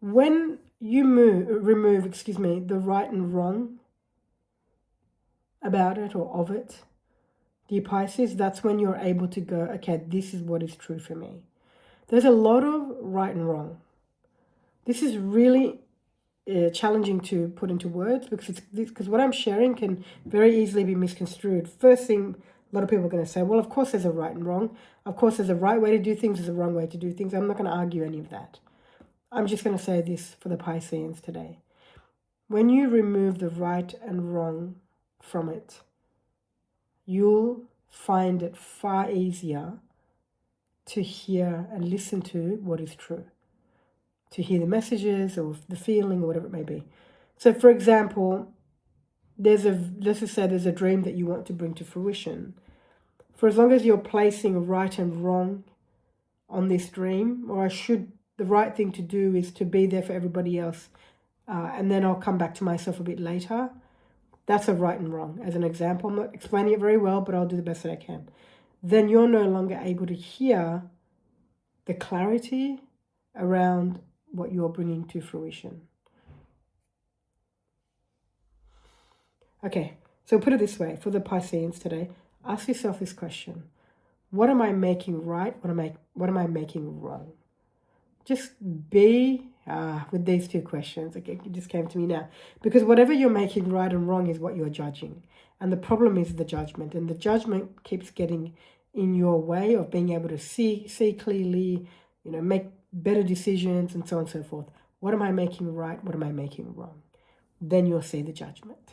When you remove the right and wrong about it or of it, dear Pisces, that's when you're able to go, okay, this is what is true for me. There's a lot of right and wrong. This is really challenging to put into words because what I'm sharing can very easily be misconstrued. First thing, a lot of people are going to say, well, of course there's a right and wrong. Of course there's a right way to do things, there's a wrong way to do things. I'm not going to argue any of that. I'm just going to say this for the Pisceans today. When you remove the right and wrong from it, you'll find it far easier to hear and listen to what is true, to hear the messages or the feeling or whatever it may be. So for example, let's just say there's a dream that you want to bring to fruition. For as long as you're placing right and wrong on this dream, the right thing to do is to be there for everybody else, and then I'll come back to myself a bit later. That's a right and wrong. As an example, I'm not explaining it very well, but I'll do the best that I can. Then you're no longer able to hear the clarity around what you're bringing to fruition. Okay, so put it this way, for the Pisceans today, ask yourself this question. What am I making right? What am I making wrong? Just be with these two questions. Okay, it just came to me now. Because whatever you're making right and wrong is what you're judging. And the problem is the judgment. And the judgment keeps getting in your way of being able to see clearly, make better decisions and so on and so forth. What am I making right? What am I making wrong? Then you'll see the judgment.